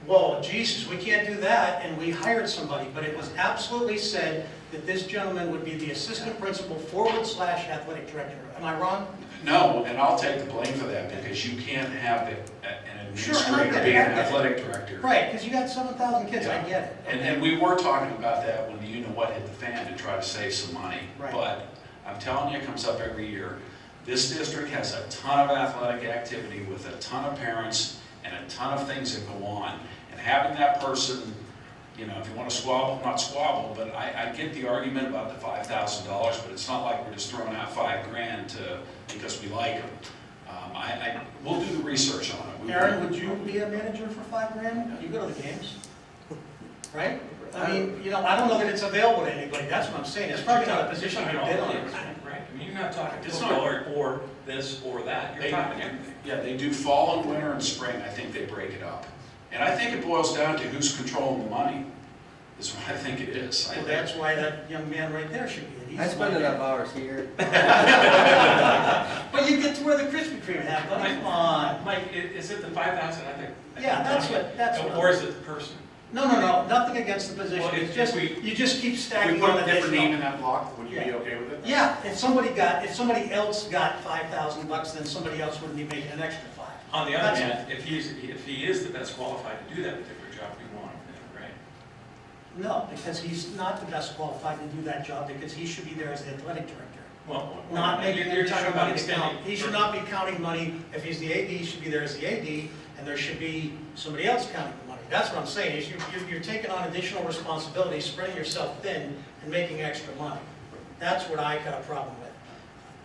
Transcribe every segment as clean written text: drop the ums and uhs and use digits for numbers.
whoa, Jesus, we can't do that, and we hired somebody, but it was absolutely said that this gentleman would be the assistant principal / athletic director. Am I wrong? No, and I'll take the blame for that, because you can't have an Sure, I administrator get it, being I an get it. athletic director. Right, because you got 7,000 kids, I get it. And we were talking about that when the you-know-what hit the fan to try to save some money. Right. But I'm telling you, it comes up every year. This district has a ton of athletic activity with a ton of parents and a ton of things that go on. And having that person, you know, if you want to squabble, not squabble, but I get the argument about the $5,000, but it's not like we're just throwing out $5,000 because we like them. We'll do the research on it. Aaron, would you be a manager for $5,000? You go to the games, right? I mean, you know, I don't know that it's available to anybody, that's what I'm saying. It's probably not a position you bid on. Right, I mean, you're not talking It's football or this or that, you're talking everything. Yeah, they do fall and winter and spring, I think they break it up. And I think it boils down to who's controlling the money, is what I think it is. Well, that's why that young man right there should be it. I spend enough hours here. But you get to where the Krispy Kreme have, buddy, come on. Mike, is it the 5,000, I think? Yeah, that's what. Or is it the person? No, nothing against the position, Well, it's just, you just keep If stacking we put on a different additional. name in that block, would you be okay with it? Yeah, if somebody else got $5,000, then somebody else wouldn't be making an extra $5,000. On the other hand, if he is the best qualified to do that particular job, we want him there, right? No, because he's not the best qualified to do that job, because he should be there as the athletic director. Well, Not making you're talking about money to count. extending. He should not be counting money. If he's the AD, he should be there as the AD, and there should be somebody else counting the money. That's what I'm saying, is you're taking on additional responsibilities, spreading yourself thin, and making extra money. That's what I got a problem with.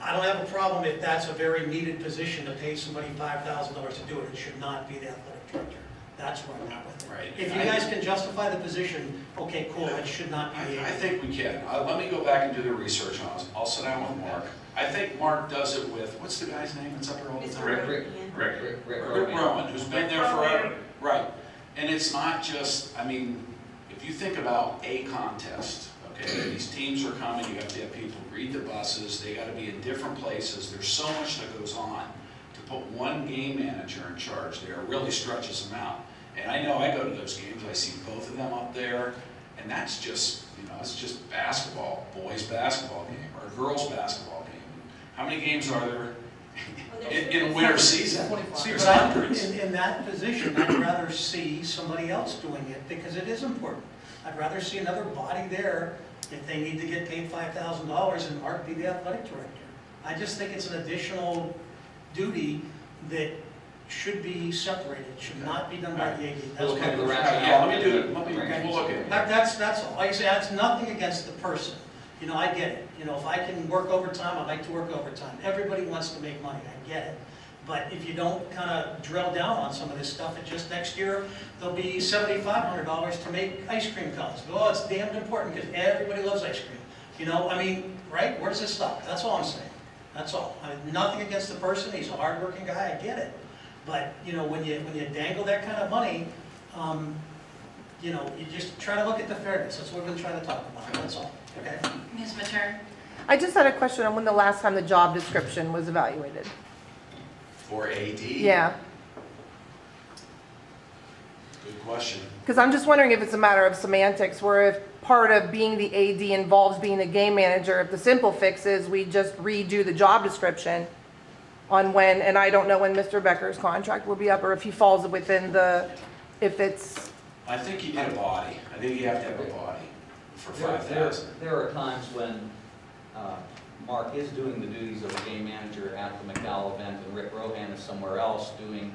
I don't have a problem if that's a very needed position to pay somebody $5,000 to do it. It should not be the athletic director. That's where I'm at with it. Right. If you guys can justify the position, okay, cool, it should not be the I AD. think we can. Let me go back and do the research on it. I'll sit down with Mark. I think Mark does it with, what's the guy's name that's up there all the time? Rick Rick Rowan, who's been there forever. Right. And it's not just, I mean, if you think about a contest, okay, these teams are coming, you have to have people read the buses, they gotta be in different places, there's so much that goes on. To put one game manager in charge there really stretches them out. And I know I go to those games, I see both of them up there, and that's just, you know, it's just basketball, boys basketball game, or girls basketball game. How many games are there in a winter season? There's hundreds. In that position, I'd rather see somebody else doing it, because it is important. I'd rather see another body there if they need to get paid $5,000 and Mark be the athletic director. I just think it's an additional duty that should be separated, should not be done by the AD. That's We'll my look at the perspective. Yeah, let me do it, we'll look at it. That's all. Like I say, that's nothing against the person. You know, I get it. You know, if I can work overtime, I like to work overtime. Everybody wants to make money, I get it. But if you don't kind of drill down on some of this stuff, it just next year, there'll be $7,500 to make ice cream cones. Oh, it's damned important because everybody loves ice cream. You know, I mean, right? Where does it stop? That's all I'm saying. That's all. I mean, nothing against the person. He's a hardworking guy. I get it. But, you know, when you dangle that kind of money, you know, you just try to look at the fairness. That's what we've been trying to talk about. That's all. Okay? Ms. Matern? I just had a question on when the last time the job description was evaluated. For AD? Yeah, Good question. because I'm just wondering if it's a matter of semantics, where if part of being the AD involves being the game manager, if the simple fix is we just redo the job description on when, and I don't know when Mr. Becker's contract will be up, or if he falls within the, if it's, I think you need a body. I think you have to have a body for 5,000. There are times when Mark is doing the duties of a game manager at the McDowell event, and Rick Rohan is somewhere else doing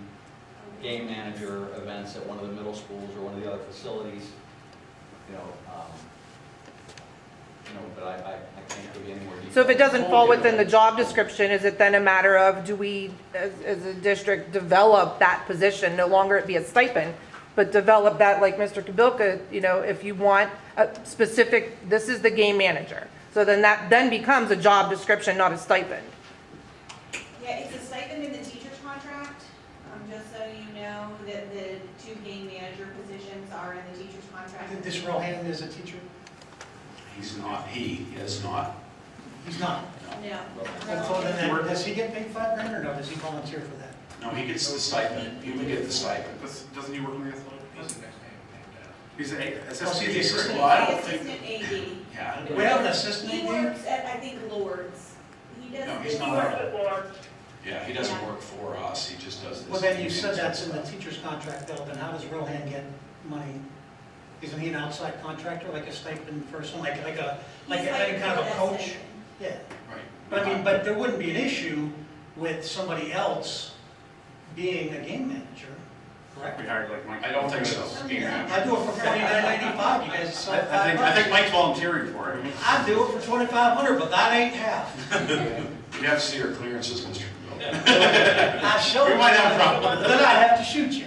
game manager events at one of the middle schools or one of the other facilities. You know, but I can't give you any more details. so if it doesn't fall within the job description, is it then a matter of, do we, as a district, develop that position, no longer it be a stipend, but develop that, like Mr. Kabilka, you know, if you want a specific, this is the game manager. So then that then becomes a job description, not a stipend. Yeah, it's a stipend in the teacher's contract, just so you know that the 2 game manager positions are in the teacher's contract. This Rohan is a teacher? He's not, he is not. He's not. No. So then, does he get paid $5,000 or no? Does he volunteer for that? No, he gets the stipend. He would get the stipend. Doesn't he work in the athletic? He's an Oh, assistant. see, the assistant. Well, I The don't think, assistant AD. yeah, We have an assistant He AD? works at, I think, Lord's. He does No, he's this- not. yeah, he doesn't Yeah. work for us, he just does this. Well, then you said that's in the teacher's contract, though, then how does Rohan get money? Isn't he an outside contractor, like a stipend person, like He's any hired kind of a for that coach? stipend. Yeah, Right. but I mean, but there wouldn't be an issue with somebody else being a game manager, correct? We hired like Mike. I don't think so. I do it for $49.95, you guys decide I think Mike's volunteering for it. I do it for $2,500, but that ain't half. You have to see your clearances, Mr. Bill. I show We you, might have a problem. then I have to shoot you.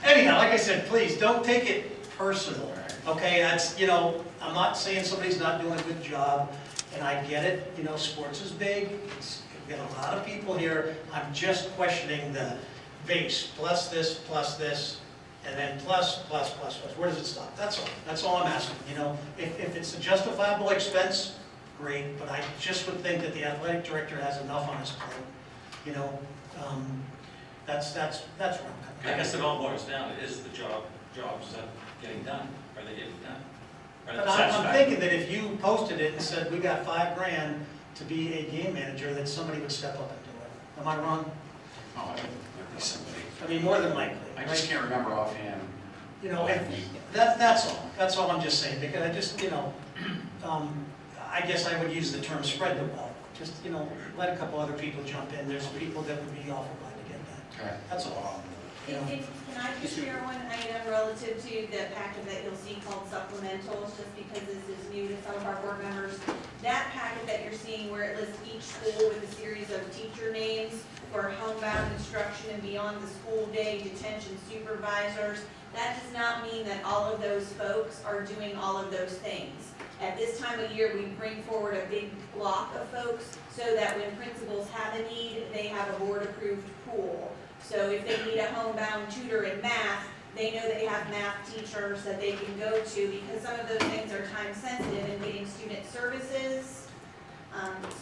Anyhow, like I said, please, don't take it personal, okay? That's, I'm not saying somebody's not doing a good job, and I get it, sports is big, we've got a lot of people here. I'm just questioning the base, plus this, and then plus. Where does it stop? That's all I'm asking, If it's a justifiable expense, great, but I just would think that the athletic director has enough on his plate, that's where I'm coming from. I guess it all boils down, it is the jobs that getting done, are they getting done? Are they But I'm satisfied? thinking that if you posted it and said, we got $5,000 to be a game manager, that somebody would step up and do it. Am I wrong? Oh, I think there'd be somebody. I mean, more than likely. I just can't remember offhand. That's all I'm just saying, because I just, I guess I would use the term spread the wealth. Just, let a couple other people jump in. There's people that would be awful glad to get that. Okay. That's all. Can I just share one item relative to the packet that you'll see called supplementals, just because this is new to some of our board members? That packet that you're seeing where it lists each school with a series of teacher names for homebound instruction and beyond the school day, detention supervisors, that does not mean that all of those folks are doing all of those things. At this time of year, we bring forward a big block of folks so that when principals have a need, they have a board-approved pool. So if they need a homebound tutor in math, they know they have math teachers that they can go to, because some of those things are time sensitive in getting student services.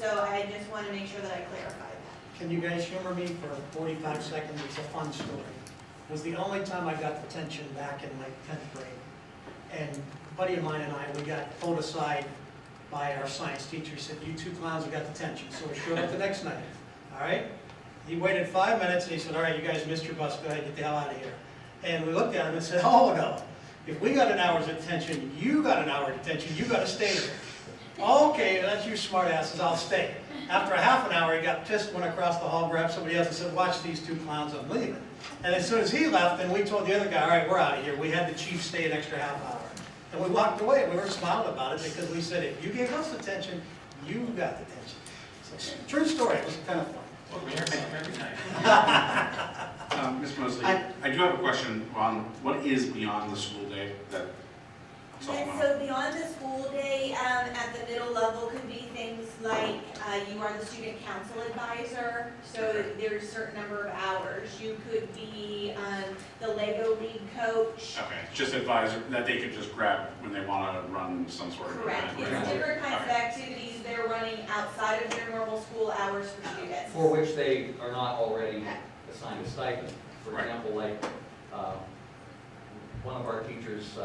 So I just want to make sure that I clarify that. Can you guys humor me for 45 seconds? It's a fun story. It was the only time I got detention back in like 10th grade. And a buddy of mine and I, we got pulled aside by our science teacher. He said, you two clowns have got detention. So we showed up the next night, all right? He waited 5 minutes and he said, all right, you guys missed your bus, go ahead, get the hell out of here. And we looked at him and said, oh no, if we got an hour's detention, you got an hour detention, you gotta stay there. Okay, that's you smart asses, I'll stay. After a half an hour, he got pissed, went across the hall, grabbed somebody else and said, watch these two clowns, I'm leaving. And as soon as he left, then we told the other guy, all right, we're out of here. We had the chief stay an extra half hour. And we walked away, and we were smiling about it because we said, if you gave us attention, you got attention. So, true story, it was kind of fun. Well, we hear something every night. Ms. Mosley, I do have a question on what is beyond the school day that And so beyond the school day, at the middle level could be things like, you are the student council advisor, so there's a certain number of hours. You could be, the Lego league coach. Okay, just advisor, that they could just grab when they want to run some sort of Correct, event. it's different kinds of activities they're running outside of their normal school hours for students. For which they are not already assigned a stipend. For Right. example, like, one of our teachers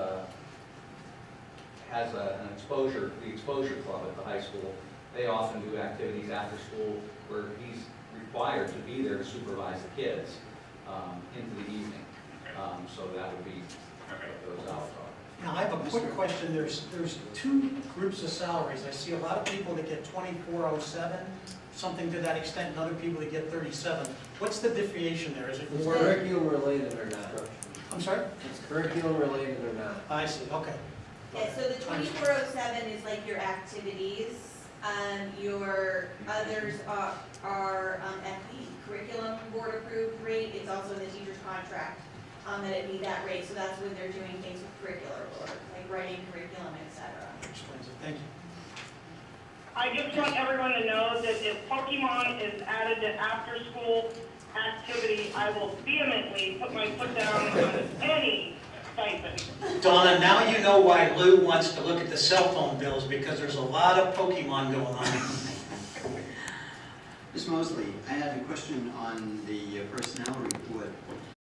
has an exposure, the exposure club at the high school. They often do activities after school where he's required to be there to supervise the kids into the evening. So that would be what those hours are. Now, I have a quick question. There's two groups of salaries. I see a lot of people that get 2407, something to that extent, and other people that get 37. What's the differentiation there? Is it It's more? curriculum related or not? I'm sorry? It's curriculum related or not? I see, okay. Yeah, so the 2407 is like your activities. Your others are FE, curriculum board approved rate. It's also in the teacher's contract that it be that rate. So that's when they're doing things with curricular work, like writing curriculum, etc. Explains it. Thank you. I just want everyone to know that if Pokemon is added to after-school activity, I will vehemently put my foot down on any stipend. Donna, now you know why Lou wants to look at the cell phone bills, because there's a lot of Pokemon going on. Ms. Mosley, I had a question on the personnel report.